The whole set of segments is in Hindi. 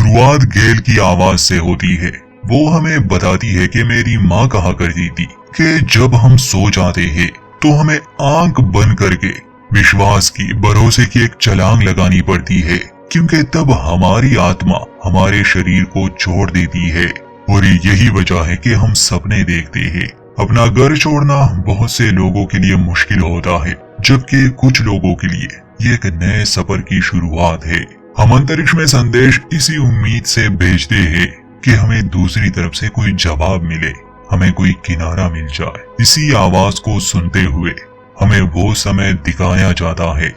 शुरुआत गेल की आवाज से होती है। वो हमें बताती है कि मेरी माँ कहा करती थी कि जब हम सो जाते हैं तो हमें आंख बंद करके विश्वास की, भरोसे की एक छलांग लगानी पड़ती है, क्योंकि तब हमारी आत्मा हमारे शरीर को छोड़ देती है। और यही वजह है कि हम सपने देखते हैं। अपना घर छोड़ना बहुत से लोगों के लिए मुश्किल होता है, जबकि कुछ लोगों के लिए ये एक नए सफर की शुरुआत है। हम अंतरिक्ष में संदेश इसी उम्मीद से भेजते हैं कि हमें दूसरी तरफ से कोई जवाब मिले, हमें कोई किनारा मिल जाए। इसी आवाज को सुनते हुए हमें वो समय दिखाया जाता है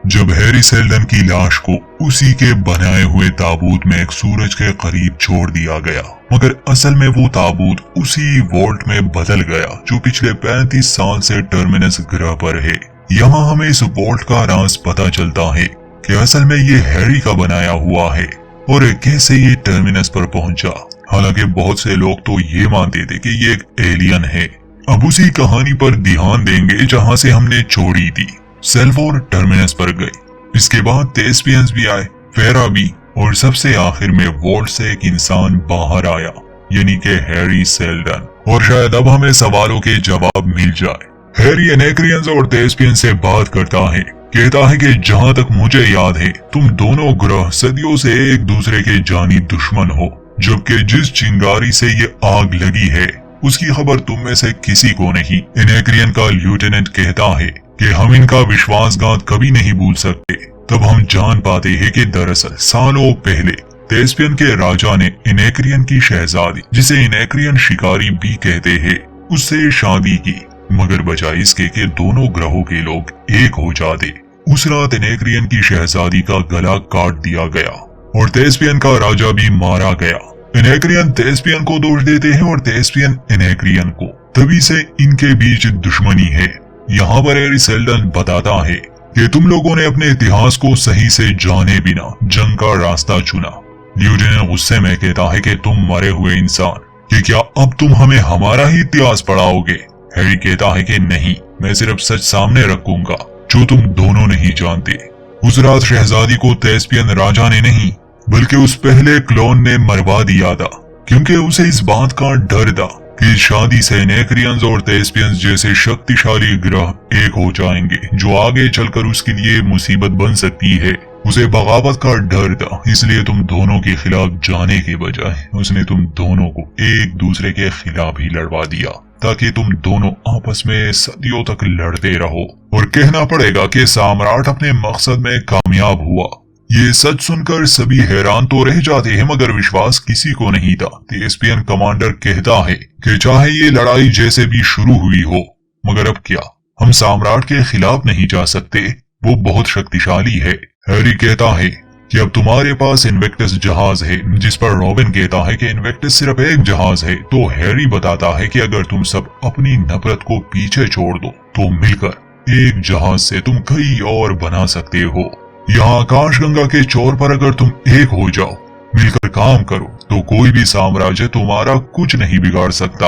जब हैरी सेल्डन की लाश को उसी के बनाए हुए ताबूत में एक सूरज के करीब छोड़ दिया गया, मगर असल में वो ताबूत उसी वॉल्ट में बदल गया जो पिछले 35 साल से टर्मिनस ग्रह पर है। यहाँ हमें इस वॉल्ट का राज पता चलता है कि असल में ये हैरी का बनाया हुआ है और कैसे ये टर्मिनस पर पहुंचा। हालांकि बहुत से लोग तो ये मानते थे कि ये एक एलियन है। अब उसी कहानी पर ध्यान देंगे जहां से हमने छोड़ी थी। सेल्वोर टर्मिनस पर गए, इसके बाद थेस्पियंस भी आए, फेरा भी, और सबसे आखिर में वॉल्ट से एक इंसान बाहर आया, यानी कि हैरी सेल्डन। और शायद अब हमें सवालों के जवाब मिल जाए। हैरी एनेक्रियंस और थेस्पियंस से बात करता है, कहता है कि जहां तक मुझे याद है तुम दोनों ग्रह सदियों से एक दूसरे के जानी दुश्मन हो, जबकि जिस चिंगारी से ये आग लगी है उसकी खबर तुम में से किसी को नहीं। एनेक्रियन का लेफ्टिनेंट कहता है कि हम इनका विश्वासघात कभी नहीं भूल सकते। तब हम जान पाते हैं कि दरअसल सालों पहले थेस्पियन के राजा ने इनेक्रियन की शहजादी, जिसे इनेक्रियन शिकारी भी कहते हैं, उससे शादी की, मगर बजाय इसके कि दोनों ग्रहों के लोग एक हो जाते, उस रात इनेक्रियन की शहजादी का गला काट दिया गया और थेस्पियन का राजा भी मारा गया। इनेक्रियन थेस्पियन को दोष देते हैं और थेस्पियन इनेक्रियन को। तभी से इनके बीच दुश्मनी है। यहाँ पर हैरी सेल्डन बताता है कि तुम लोगों ने अपने इतिहास को सही से जाने बिना जंग का रास्ता चुना। ल्यूटेनेंट गुस्से में कहता है कि तुम मरे हुए इंसान, कि क्या अब तुम हमें हमारा ही इतिहास पढ़ाओगे? हैरी कहता है कि नहीं, मैं सिर्फ सच सामने रखूंगा जो तुम दोनों नहीं जानते। उस रात शहजादी को थेस्पियन राजा ने नहीं बल्कि उस पहले क्लोन ने मरवा दिया था, क्योंकि उसे इस बात का डर था कि शादी से इनेक्रियंस और थेस्पियंस जैसे शक्तिशाली ग्रह एक हो जाएंगे, जो आगे चलकर उसके लिए मुसीबत बन सकती है। उसे बगावत का डर था, इसलिए तुम दोनों के खिलाफ जाने के बजाय उसने तुम दोनों को एक दूसरे के खिलाफ ही लड़वा दिया, ताकि तुम दोनों आपस में सदियों तक लड़ते रहो। और कहना पड़ेगा कि सम्राट अपने मकसद में कामयाब हुआ। ये सच सुनकर सभी हैरान तो रह जाते हैं, मगर विश्वास किसी को नहीं था। थेस्पियन कमांडर कहता है कि चाहे ये लड़ाई जैसे भी शुरू हुई हो, मगर अब क्या, हम सम्राट के खिलाफ नहीं जा सकते, वो बहुत शक्तिशाली है। हैरी कहता है कि अब तुम्हारे पास इन्वेक्टस जहाज है, जिस पर रॉबिन कहता है कि इन्वेक्टस सिर्फ एक जहाज है। तो हैरी बताता है कि अगर तुम सब अपनी नफरत को पीछे छोड़ दो तो मिलकर एक जहाज से तुम कई और बना सकते हो। यहाँ आकाशगंगा के छोर पर अगर तुम एक हो जाओ, मिलकर काम करो, तो कोई भी साम्राज्य तुम्हारा कुछ नहीं बिगाड़ सकता।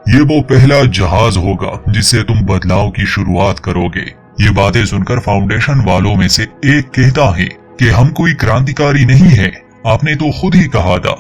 ये वो पहला जहाज होगा जिससे तुम बदलाव की शुरुआत करोगे। ये बातें सुनकर फाउंडेशन वालों में से एक कहता है कि हम कोई क्रांतिकारी नहीं है, आपने तो खुद ही कहा था,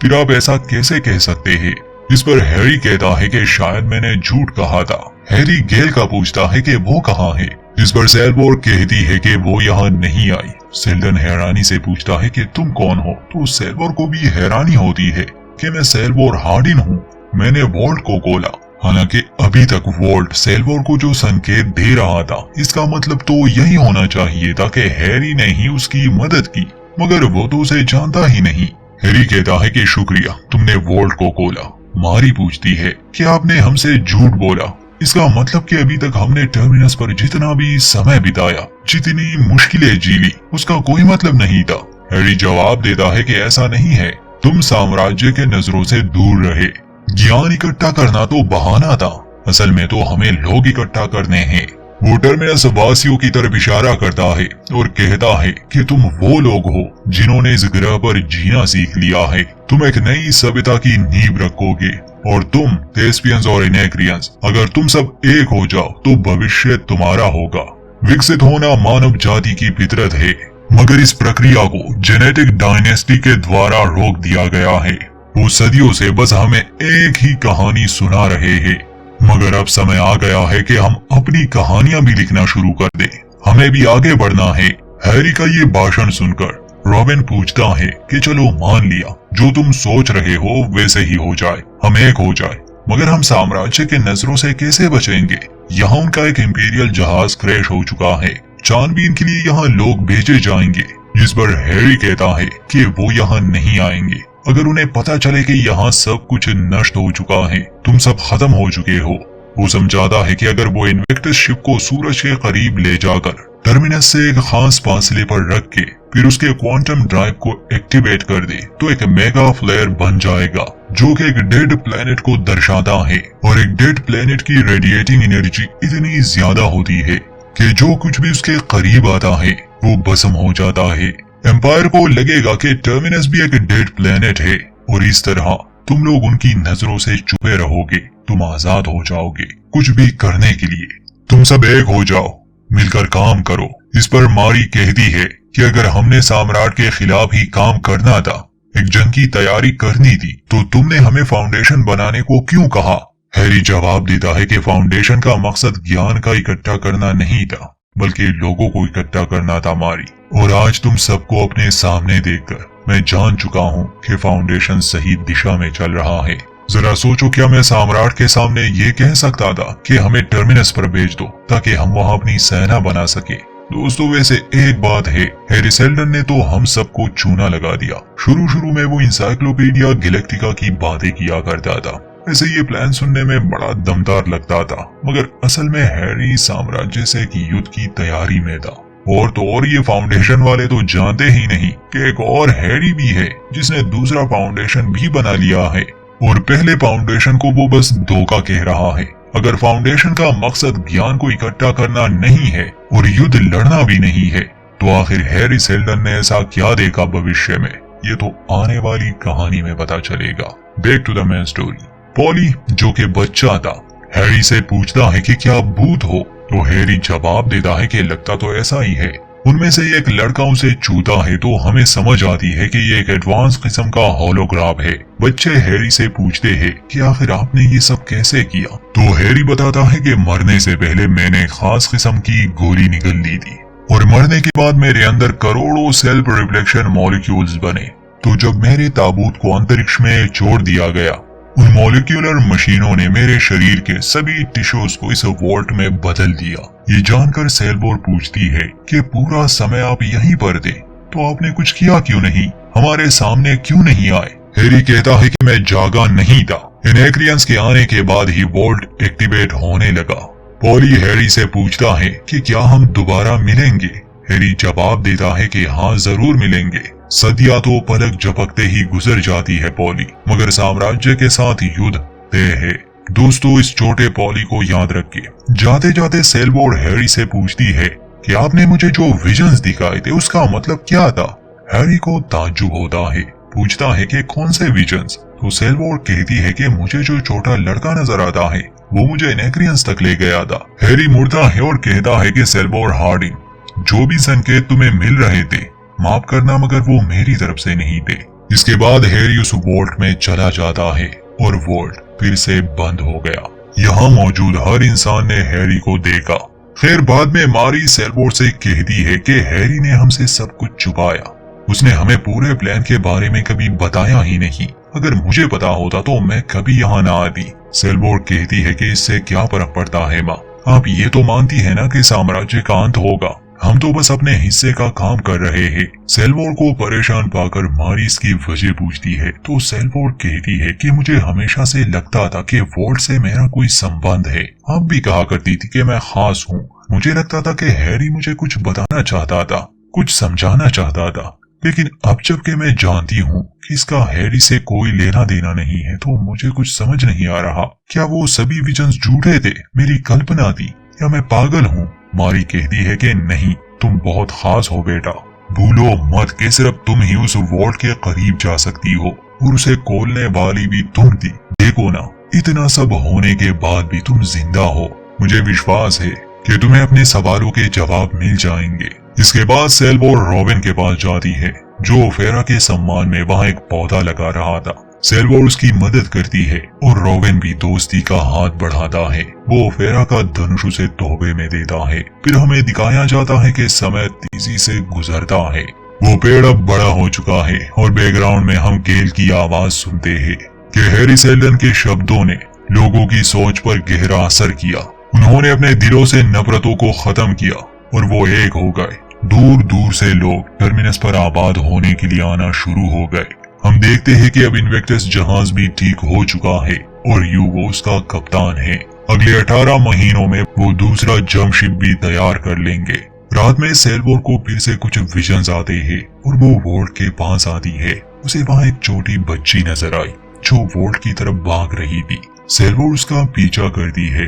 फिर आप ऐसा कैसे कह सकते हैं? इस पर हैरी कहता है कि शायद मैंने झूठ कहा था। हैरी गेल का पूछता है कि वो कहाँ है, जिस पर सेल्वोर कहती है कि वो यहाँ नहीं आई। सेल्डन हैरानी से पूछता है कि तुम कौन हो, तो सेल्वोर को भी हैरानी होती है कि मैं सेल्वोर हार्डिन हूँ, मैंने वॉल्ट को खोला। हालांकि अभी तक वॉल्ट सेल्वोर को जो संकेत दे रहा था, इसका मतलब तो यही होना चाहिए था कि हैरी ने ही उसकी मदद की, मगर वो तो उसे जानता ही नहीं। हैरी कहता है कि शुक्रिया, तुमने वॉल्ट को खोला। मारी पूछती है कि आपने हमसे झूठ बोला, इसका मतलब कि अभी तक हमने टर्मिनस पर जितना भी समय बिताया, जितनी मुश्किलें झेली, उसका कोई मतलब नहीं था। हैरी जवाब देता है कि ऐसा नहीं है, तुम साम्राज्य के नजरों से दूर रहे। ज्ञान इकट्ठा करना तो बहाना था, असल में तो हमें लोग इकट्ठा करने हैं। वो टर्मिनस वासियों की तरफ इशारा करता है और कहता है कि तुम वो लोग हो जिन्होंने इस ग्रह पर जीना सीख लिया है। तुम एक नई सभ्यता की नींव रखोगे, और तुम थेस्पियंस और इनेक्रियंस, अगर तुम सब एक हो जाओ तो भविष्य तुम्हारा होगा। विकसित होना मानव जाति की फितरत है। मगर इस प्रक्रिया को जेनेटिक डायनेस्टी के द्वारा रोक दिया गया है। वो सदियों से बस हमें एक ही कहानी सुना रहे हैं, मगर अब समय आ गया है कि हम अपनी कहानियां भी लिखना शुरू कर दें। हमें भी आगे बढ़ना है। हैरी का ये भाषण सुनकर रॉबिन पूछता है कि चलो मान लिया, जो तुम सोच रहे हो वैसे ही हो जाए, हम एक हो जाए, मगर हम साम्राज्य के नजरों से कैसे बचेंगे? यहाँ उनका एक इंपीरियल जहाज क्रैश हो चुका है। छानबीन के लिए यहाँ लोग भेजे जाएंगे, जिस पर हैरी कहता है कि वो यहाँ नहीं आएंगे। अगर उन्हें पता चले कि यहाँ सब कुछ नष्ट हो चुका है, तुम सब खत्म हो चुके हो। वो समझाता है कि अगर वो इन्वेक्टस शिप को सूरज के करीब ले जाकर टर्मिनस से एक खास फासले पर रख के फिर उसके क्वांटम ड्राइव को एक्टिवेट कर दे, तो एक मेगा फ्लेयर बन जाएगा, जो कि एक डेड प्लेनेट को दर्शाता है। और एक डेड प्लेनेट की रेडिएटिंग एनर्जी इतनी ज्यादा होती है कि जो कुछ भी उसके करीब आता है वो भस्म हो जाता है। एम्पायर को लगेगा कि टर्मिनस भी एक डेड प्लेनेट है, और इस तरह तुम लोग उनकी नजरों से छुपे रहोगे। तुम आजाद हो जाओगे कुछ भी करने के लिए। तुम सब एक हो जाओ, मिलकर काम करो। इस पर मारी कहती है कि अगर हमने सम्राट के खिलाफ ही काम करना था, एक जंग की तैयारी करनी थी, तो तुमने हमें फाउंडेशन बनाने को क्यों कहा? हैरी जवाब देता है कि फाउंडेशन का मकसद ज्ञान का इकट्ठा करना नहीं था, बल्कि लोगों को इकट्ठा करना था मारी। और आज तुम सबको अपने सामने देखकर मैं जान चुका हूँ कि फाउंडेशन सही दिशा में चल रहा है। जरा सोचो, क्या मैं सम्राट के सामने ये कह सकता था कि हमें टर्मिनस पर भेज दो ताकि हम वहाँ अपनी सेना बना सके? दोस्तों, वैसे एक बात है, हैरी सेल्डन ने तो हम सबको चूना लगा दिया। शुरू में वो इंसाइक्लोपीडिया गैलेक्टिका की बातें किया करता था। वैसे ये प्लान सुनने में बड़ा दमदार लगता था, मगर असल में हैरी साम्राज्य से एक युद्ध की तैयारी में था। और तो और ये फाउंडेशन वाले तो जानते ही नहीं कि एक और हैरी भी है जिसने दूसरा फाउंडेशन भी बना लिया है, और पहले फाउंडेशन को वो बस धोखा कह रहा है। अगर फाउंडेशन का मकसद ज्ञान को इकट्ठा करना नहीं है और युद्ध लड़ना भी नहीं है, तो आखिर हैरी सेल्डन ने ऐसा क्या देखा भविष्य में? ये तो आने वाली कहानी में पता चलेगा। Back to the main story. Polly, जो कि बच्चा था, हैरी से पूछता है कि क्या भूत हो, तो हैरी जवाब देता है कि लगता तो ऐसा ही है। उनमें से एक लड़का उसे छूता है तो हमें समझ आती है कि ये एक एडवांस किस्म का होलोग्राफ है। बच्चे हैरी से पूछते हैं कि आखिर आपने ये सब कैसे किया, तो हैरी बताता है कि मरने से पहले मैंने खास किस्म की गोली निगल ली थी, और मरने के बाद मेरे अंदर करोड़ों सेल्फ रिफ्लेक्शन मॉलिक्यूल्स बने। तो जब मेरे ताबूत को अंतरिक्ष में छोड़ दिया गया, उन मॉलिक्यूलर मशीनों ने मेरे शरीर के सभी टिश्यूज को इस वॉल्ट में बदल दिया। ये जानकर सेलबोर पूछती है कि पूरा समय आप यहीं पर थे, तो आपने कुछ किया क्यों नहीं, हमारे सामने क्यों नहीं आए? हैरी कहता है कि मैं जागा नहीं था, इनेक्रियंस के आने के बाद ही वॉल्ट एक्टिवेट होने लगा। पॉली हैरी से पूछता है कि क्या हम दोबारा मिलेंगे? हैरी जवाब देता है कि हाँ, जरूर मिलेंगे। सदियां तो पलक झपकते ही गुजर जाती है पॉली, मगर साम्राज्य के साथ युद्ध तय है। दोस्तों, इस छोटे पॉली को याद रखिए। जाते जाते सेलबोर्ड हैरी से पूछती है कि आपने मुझे जो विजन्स दिखाए थे उसका मतलब क्या था? हैरी को ताज्जुब होता है, पूछता है कि कौन से विजन्स? तो सेलबोर्ड कहती है कि मुझे जो छोटा लड़का नजर आता है वो मुझे इनेक्रियंस तक ले गया था। हैरी मुड़ता है और कहता है कि सेलबोर्ड हार्डिंग, जो भी संकेत तुम्हें मिल रहे थे माफ करना, मगर वो मेरी तरफ से नहीं थे। इसके बाद हैरी उस वॉल्ट में चला जाता है और वॉल्ट फिर से बंद हो गया। यहाँ मौजूद हर इंसान ने हैरी को देखा। खैर, बाद में मारी सेलबोर्ड से कहती है कि हैरी ने हमसे सब कुछ छुपाया, उसने हमें पूरे प्लान के बारे में कभी बताया ही नहीं। अगर मुझे पता होता तो मैं कभी यहाँ ना आती। सेलबोर्ड कहती है कि इससे क्या फर्क पड़ता है माँ, आप ये तो मानती है ना कि साम्राज्य का अंत होगा, हम तो बस अपने हिस्से का काम कर रहे हैं। सेलबोर्ड को परेशान पाकर मारी इसकी वजह पूछती है, तो सेलबोर्ड कहती है कि मुझे हमेशा से लगता था कि वॉल्ट से मेरा कोई संबंध है। आप भी कहा करती थी कि मैं खास हूँ। मुझे लगता था कि हैरी मुझे कुछ बताना चाहता था, कुछ समझाना चाहता था, लेकिन अब जबकि मैं जानती हूँ कि इसका हैरी से कोई लेना देना नहीं है, तो मुझे कुछ समझ नहीं आ रहा। क्या वो सभी विजन्स झूठे थे, मेरी कल्पना थी, या मैं पागल हूँ? मारी कहती है कि नहीं, तुम बहुत खास हो बेटा, भूलो मत कि सिर्फ तुम ही उस वॉल्ट के करीब जा सकती हो, और उसे खोलने वाली भी तुम थी। देखो ना, इतना सब होने के बाद भी तुम जिंदा हो। मुझे विश्वास है कि तुम्हें अपने सवालों के जवाब मिल जाएंगे। इसके बाद सेल्वोर रॉबिन के पास जाती है, जो फेरा के सम्मान में वहाँ एक पौधा लगा रहा था। सेल्वोर उसकी मदद करती है और रॉबिन भी दोस्ती का हाथ बढ़ाता है। वो फेरा का धनुष उसे तोहफे में देता है। फिर हमें दिखाया जाता है कि समय तेजी से गुजरता है। वो पेड़ अब बड़ा हो चुका है और बैकग्राउंड में हम गेल की आवाज सुनते हैं कि हैरी सेल्डन के शब्दों ने लोगों की सोच पर गहरा असर किया। उन्होंने अपने दिलों से नफरतों को खत्म किया और वो एक हो गए। दूर दूर से लोग टर्मिनस पर आबाद होने के लिए आना शुरू हो गए। हम देखते हैं कि अब इन्वेक्टस जहाज भी ठीक हो चुका है और यूगो उसका कप्तान है। अगले 18 महीनों में वो दूसरा जंगशिप भी तैयार कर लेंगे। रात में सेल्वोर को फिर से कुछ विजन्स आते हैं और वो वोल्ट के पास आती है। उसे वहाँ एक छोटी बच्ची नजर आई जो वोल्ट की तरफ भाग रही थी। सेल्वोर उसका पीछा करती है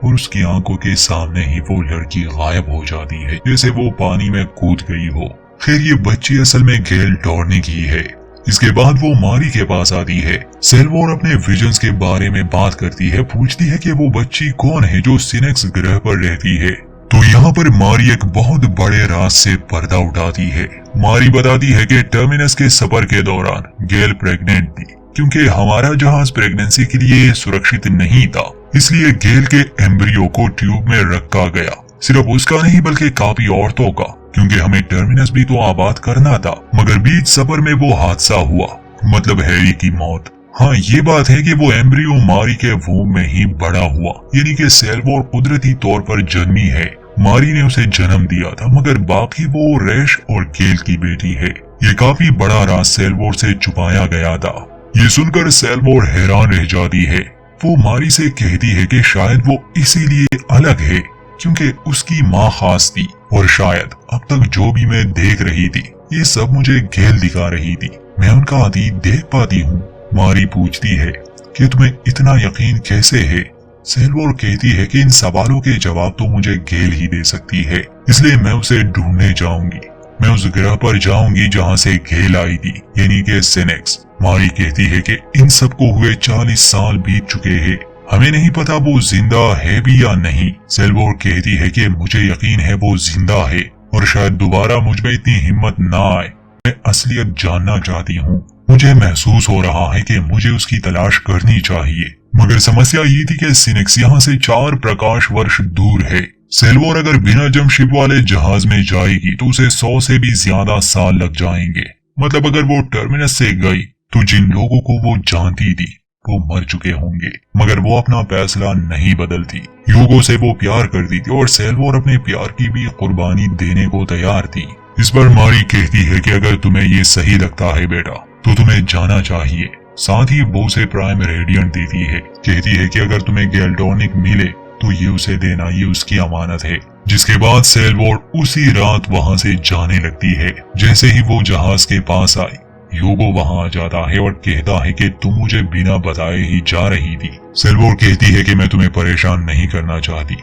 और उसकी आंखों के सामने ही वो लड़की गायब हो जाती है, जैसे वो पानी में कूद गई हो। खैर ये बच्ची असल में गेल डॉर्नी की है। इसके बाद वो मारी के पास आती है। सेल्वोर अपने विजन्स के बारे में बात करती है, पूछती है कि वो बच्ची कौन है जो सिनेक्स ग्रह पर रहती है। तो यहाँ पर मारी एक बहुत बड़े राज से पर्दा उठाती है। मारी बताती है कि टर्मिनस के सफर के दौरान गेल प्रेग्नेंट थी, क्योंकि हमारा जहाज प्रेगनेंसी के लिए सुरक्षित नहीं था, इसलिए गेल के एम्ब्रियो को ट्यूब में रखा गया। सिर्फ उसका नहीं बल्कि काफी औरतों का, क्योंकि हमें टर्मिनस भी तो आबाद करना था। मगर बीच सफर में वो हादसा हुआ, मतलब हैरी की मौत। हाँ, ये बात है कि वो एम्ब्रियो मारी के वूम में ही बड़ा हुआ, यानी कि सेल्वोर कुदरती तौर पर जन्मी है। मारी ने उसे जन्म दिया था, मगर बाकी वो रैश और गेल की बेटी है। ये काफी बड़ा राज सेल्वोर से छुपाया गया था। ये सुनकर सेल्वोर हैरान रह जाती है। वो मारी से कहती है कि शायद वो इसीलिए अलग है क्योंकि उसकी माँ खास थी, और शायद अब तक जो भी मैं देख रही थी ये सब मुझे गेल दिखा रही थी। मैं उनका अतीत देख पाती हूँ। मारी पूछती है कि तुम्हें इतना यकीन कैसे है। सेल्वोर कहती है कि इन सवालों के जवाब तो मुझे गेल ही दे सकती है, इसलिए मैं उसे ढूंढने जाऊंगी। मैं उस ग्रह पर जाऊंगी जहाँ से गेल आई थी, यानी कि सिनेक्स। मारी कहती है कि इन सबको हुए 40 साल बीत चुके हैं, हमें नहीं पता वो जिंदा है भी या नहीं। सेल्वोर कहती है कि मुझे यकीन है वो जिंदा है और शायद दोबारा मुझ में इतनी हिम्मत ना आए। मैं असलियत जानना चाहती हूँ। मुझे महसूस हो रहा है कि मुझे उसकी तलाश करनी चाहिए। मगर समस्या ये थी कि सिनेक्स यहाँ से 4 प्रकाश वर्ष दूर है। सेल्वोर अगर बिना जंगशिप वाले जहाज में जाएगी तो उसे 100 से भी ज्यादा साल लग जाएंगे। मतलब अगर वो टर्मिनस से गई तो जिन लोगों को वो जानती थी वो मर चुके होंगे, मगर वो अपना फैसला नहीं बदलती। यूगो से वो प्यार करती थी और सेल्वोर अपने प्यार की भी कुर्बानी देने को तैयार थी। इस पर मारी कहती है कि अगर तुम्हें ये सही लगता है बेटा तो तुम्हें जाना चाहिए। साथ ही वो उसे प्राइम रेडियंट देती है। कहती है कि अगर तुम्हें गेल्डोनिक मिले तो ये उसे देना, ये उसकी अमानत है। जिसके बाद सेल्वोर उसी रात वहां से जाने लगती है। जैसे ही वो जहाज के पास आई, यूगो वहां आ जाता है और कहता है कि तुम मुझे बिना बताए ही जा रही थी। सेल्वोर कहती है कि मैं तुम्हें परेशान नहीं करना चाहती।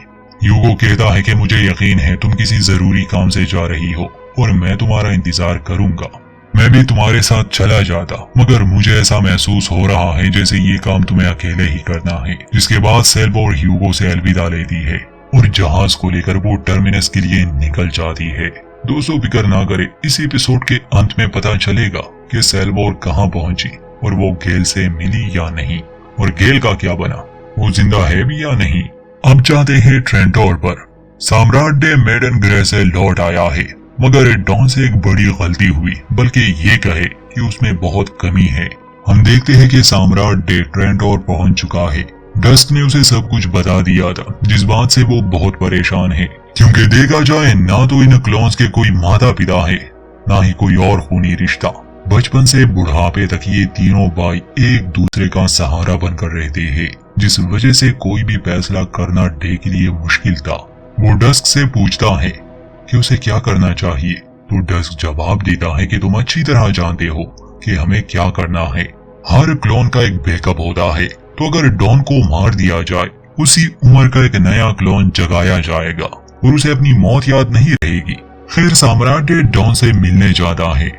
यूगो कहता है कि मुझे यकीन है तुम किसी जरूरी काम से जा रही हो और मैं तुम्हारा इंतजार करूंगा। मैं भी तुम्हारे साथ चला जाता, मगर मुझे ऐसा महसूस हो रहा है जैसे ये काम तुम्हें अकेले ही करना है। जिसके बाद सेल्वोर यूगो से अलविदा लेती है और जहाज को लेकर वो टर्मिनस के लिए निकल जाती है। दोस्तों फिक्र ना करे, इस एपिसोड के अंत में पता चलेगा कि सेल्वोर कहाँ पहुंची और वो गेल से मिली या नहीं, और गेल का क्या बना, वो जिंदा है भी या नहीं। अब जाते हैं ट्रेंटोर पर। सम्राट डे मेडन ग्रह से लौट आया है, मगर डॉन से एक बड़ी गलती हुई, बल्कि ये कहे कि उसमें बहुत कमी है। हम देखते हैं कि सम्राट डे ट्रेंटोर पहुंच चुका है। डस्क ने उसे सब कुछ बता दिया था, जिस बात से वो बहुत परेशान है, क्योंकि देखा जाए ना तो इन क्लोन्स के कोई माता पिता है, ना ही कोई और खूनी रिश्ता। बचपन से बुढ़ापे तक ये तीनों भाई एक दूसरे का सहारा बनकर रहते हैं, जिस वजह से कोई भी फैसला करना डे के लिए मुश्किल था। वो डस्क से पूछता है कि उसे क्या करना चाहिए, तो डस्क जवाब देता है कि तुम अच्छी तरह जानते हो कि हमें क्या करना है। हर क्लोन का एक बैकअप होता है, तो अगर डॉन को मार दिया जाए, उसी उम्र का एक नया क्लोन जगाया जाएगा और उसे अपनी मौत याद नहीं रहेगी। खैर सम्राट डे डॉन से मिलने जाता है,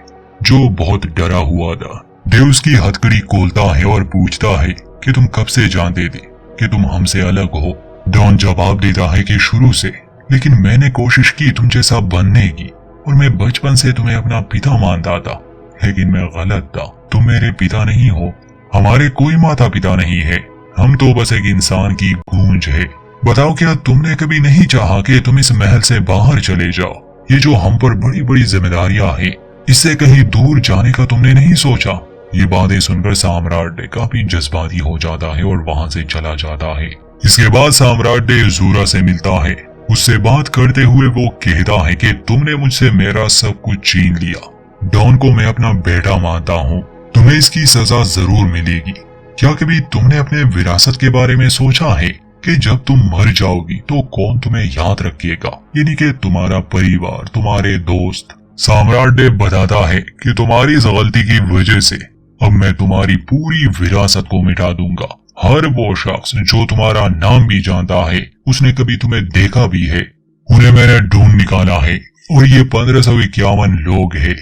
जो बहुत डरा हुआ था। डे उसकी हथकड़ी खोलता है और पूछता है कि तुम कब से जानते थे कि तुम हमसे अलग हो। डॉन जवाब देता है कि शुरू से, लेकिन मैंने कोशिश की तुम जैसा बनने की, और मैं बचपन से तुम्हें अपना पिता मानता था, लेकिन मैं गलत था। तुम मेरे पिता नहीं हो, हमारे कोई माता पिता नहीं है, हम तो बस एक इंसान की गूंज है। बताओ क्या तुमने कभी नहीं चाहा कि तुम इस महल से बाहर चले जाओ? ये जो हम पर बड़ी बड़ी जिम्मेदारियां हैं, इससे कहीं दूर जाने का तुमने नहीं सोचा? ये बातें सुनकर सम्राट डे काफी जज्बाती हो जाता है और वहां से चला जाता है। इसके बाद सम्राट डे ज़ोरा से मिलता है। उससे बात करते हुए वो कहता है कि तुमने मुझसे मेरा सब कुछ छीन लिया। डॉन को मैं अपना बेटा मानता हूँ, तुम्हें इसकी सजा जरूर मिलेगी। क्या कभी तुमने अपने विरासत के बारे में सोचा है कि जब तुम मर जाओगी तो कौन तुम्हें याद रखेगा? यानी कि तुम्हारा परिवार, तुम्हारे दोस्त। सम्राट डे बताता है कि तुम्हारी इस गलती की वजह से अब मैं तुम्हारी पूरी विरासत को मिटा दूंगा। हर वो शख्स जो तुम्हारा नाम भी जानता है, उसने कभी तुम्हें देखा भी है, उन्हें मैंने ढूंढ निकाला है और ये 1551 लोग हैं।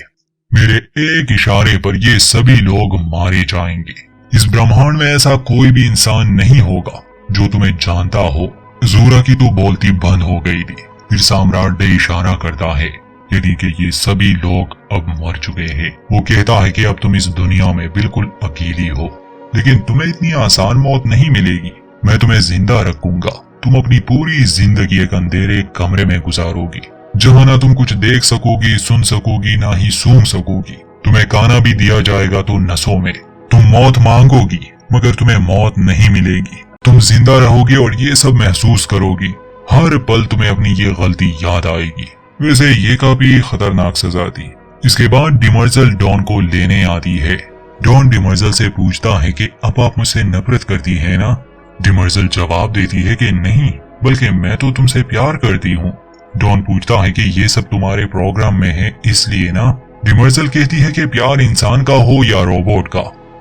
मेरे एक इशारे पर ये सभी लोग मारे जाएंगे। इस ब्रह्मांड में ऐसा कोई भी इंसान नहीं होगा जो तुम्हें जानता हो। ज़ोरा की तो बोलती बंद हो गई थी। फिर सम्राट डे इशारा करता है, यानी कि ये सभी लोग अब मर चुके हैं। वो कहता है कि अब तुम इस दुनिया में बिल्कुल अकेली हो, लेकिन तुम्हें इतनी आसान मौत नहीं मिलेगी। मैं तुम्हें जिंदा रखूंगा। तुम अपनी पूरी जिंदगी एक अंधेरे कमरे में गुजारोगी, जहाँ ना तुम कुछ देख सकोगी, सुन सकोगी, ना ही सूंघ सकोगी। तुम्हें खाना भी दिया जाएगा तो नसों में। तुम मौत मांगोगी मगर तुम्हें मौत नहीं मिलेगी। तुम जिंदा रहोगी और ये सब महसूस करोगी। हर पल तुम्हें अपनी ये गलती याद आएगी। वैसे ये काफी खतरनाक सजा थी। इसके बाद डिमर्जल डॉन को लेने आती है। डॉन डिमर्जल से पूछता है कि अब आप मुझसे नफरत करती है ना? डिमर्जल जवाब देती है कि नहीं, बल्कि मैं तो तुमसे प्यार करती हूँ। डॉन पूछता है कि ये सब तुम्हारे प्रोग्राम में है इसलिए ना? डिमर्जल कहती है कि प्यार इंसान का हो या रोबोट का,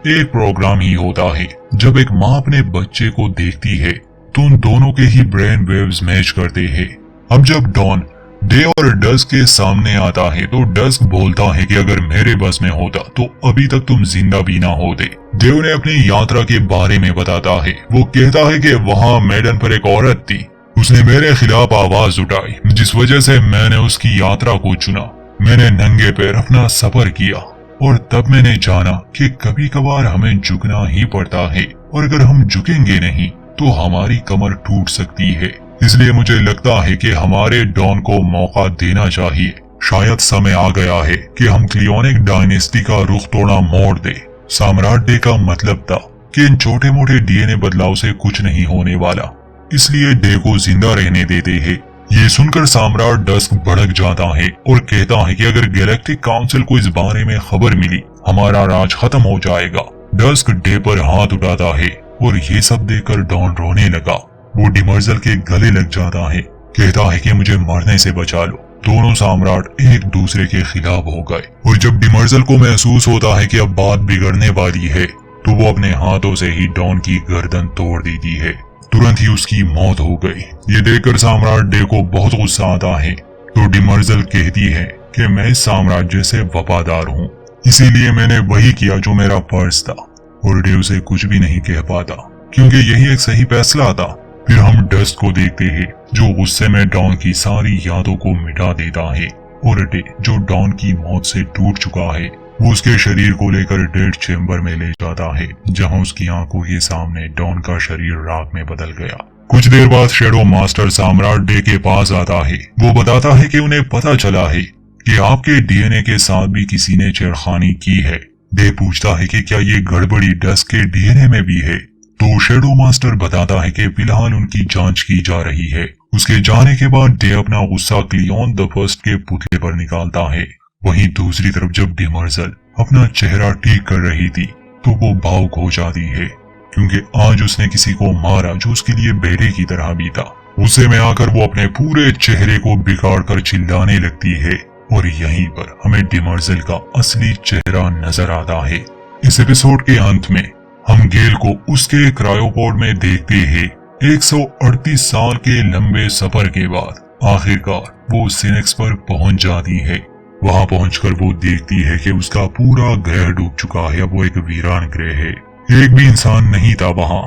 एक प्रोग्राम ही होता है। जब एक माँ अपने बच्चे को देखती है तो उन दोनों के ही ब्रेन वेव्स मैच करते हैं। अब जब डॉन डे और डस्क के सामने आता है तो डस्क बोलता है कि अगर मेरे बस में होता तो अभी तक तुम जिंदा भी ना होते। डे उन्हें अपनी यात्रा के बारे में बताता है। वो कहता है कि वहाँ मैदान पर एक औरत थी, उसने मेरे खिलाफ आवाज उठाई, जिस वजह से मैंने उसकी यात्रा को चुना। मैंने नंगे पैर अपना सफर किया और तब मैंने जाना कि कभी कभार हमें झुकना ही पड़ता है और अगर हम झुकेंगे नहीं तो हमारी कमर टूट सकती है। इसलिए मुझे लगता है कि हमारे डॉन को मौका देना चाहिए। शायद समय आ गया है कि हम क्लियोनिक डायनेस्टी का रुख थोड़ा मोड़ दे। सम्राट डे का मतलब था कि इन छोटे मोटे डीएनए बदलाव से कुछ नहीं होने वाला, इसलिए डे को जिंदा रहने देते हैं। ये सुनकर सम्राट डस्क भड़क जाता है और कहता है कि अगर गैलेक्टिक काउंसिल को इस बारे में खबर मिली, हमारा राज खत्म हो जाएगा। डस्क डे पर हाथ उठाता है और ये सब देखकर डॉन रोने लगा। वो डिमर्जल के गले लग जाता है, कहता है कि मुझे मरने से बचा लो। दोनों सम्राट एक दूसरे के खिलाफ हो गए और जब डिमर्जल को महसूस होता है कि अब बात बिगड़ने वाली है तो वो अपने हाथों से ही डॉन की गर्दन तोड़ देती है। तुरंत ही उसकी मौत हो गई। ये देखकर सम्राट डे को बहुत गुस्सा आता है तो डिमर्जल कहती है कि मैं इस साम्राज्य से वफादार हूँ, इसीलिए मैंने वही किया जो मेरा फर्ज था। और डे उसे कुछ भी नहीं कह पाता क्योंकि यही एक सही फैसला था। फिर हम डस्ट को देखते हैं जो गुस्से में डॉन की सारी यादों को मिटा देता है और डे जो डॉन की मौत से टूट चुका है वो उसके शरीर को लेकर डेड चेम्बर में ले जाता है, जहां उसकी आंखों के सामने डॉन का शरीर राख में बदल गया। कुछ देर बाद शैडो मास्टर सम्राट डे के पास आता है। वो बताता है कि उन्हें पता चला है कि आपके डीएनए के साथ भी किसी ने छेड़खानी की है। डे पूछता है कि क्या ये गड़बड़ी डस्क के डीएनए में भी है, तो शैडो मास्टर बताता है कि फिलहाल उनकी जांच की जा रही है। उसके जाने के बाद डे अपना गुस्सा क्लियोन द फर्स्ट के पुतले पर निकालता है। वहीं दूसरी तरफ जब डिमर्जल अपना चेहरा ठीक कर रही थी तो वो भावुक हो जाती है क्योंकि आज उसने किसी को मारा जो उसके लिए बेटे की तरह भी था। गुस्से में आकर वो अपने पूरे चेहरे को बिगाड़ कर चिल्लाने लगती है और यहीं पर हमें डिमर्जल का असली चेहरा नजर आता है। इस एपिसोड के अंत में हम गेल को उसके क्रायोपोड में देखते हैं। 138 साल के लंबे सफर के बाद आखिरकार वो सिनेक्स पर पहुंच जाती है। वहां पहुंचकर वो देखती है कि उसका पूरा ग्रह डूब चुका है। अब वो एक वीरान ग्रह है, एक भी इंसान नहीं था वहां,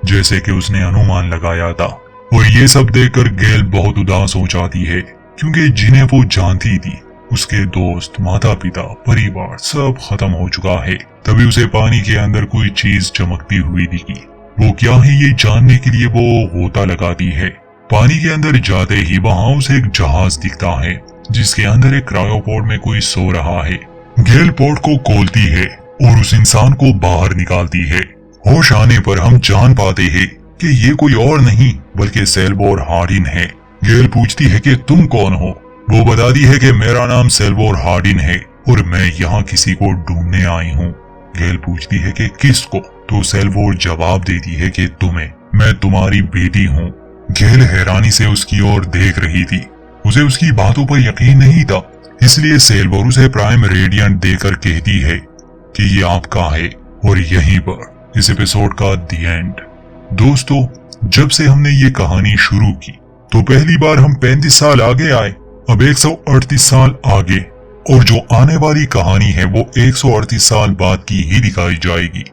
जैसे कि उसने अनुमान लगाया था। और ये सब देखकर गेल बहुत उदास हो जाती है क्योंकि जिन्हें वो जानती थी उसके दोस्त, माता पिता, परिवार सब खत्म हो चुका है। तभी उसे पानी के अंदर कोई चीज चमकती हुई दिखी। वो क्या है ये जानने के लिए वो गोता लगाती है। पानी के अंदर जाते ही वहां उसे एक जहाज दिखता है जिसके अंदर एक क्रायोपोड में कोई सो रहा है। गेल पोड को खोलती है और उस इंसान को बाहर निकालती है। होश आने पर हम जान पाते हैं कि ये कोई और नहीं बल्कि सेल्बोर हार्डिन है। गेल पूछती है कि तुम कौन हो। वो बताती है कि मेरा नाम सेल्बोर हार्डिन है और मैं यहाँ किसी को ढूंढने आई हूँ। गेल पूछती है कि किसको, तो सेल्बोर जवाब देती है कि तुम्हें, मैं तुम्हारी बेटी हूँ। गेल हैरानी से उसकी ओर देख रही थी। उसे उसकी बातों पर यकीन नहीं था, इसलिए सेल्बोर उसे प्राइम रेडियंट देकर कहती है कि ये आपका है। और यहीं पर इस एपिसोड का दी एंड। दोस्तों, जब से हमने ये कहानी शुरू की तो पहली बार हम 35 साल आगे आए, अब 138 साल आगे, और जो आने वाली कहानी है वो 138 साल बाद की ही दिखाई जाएगी।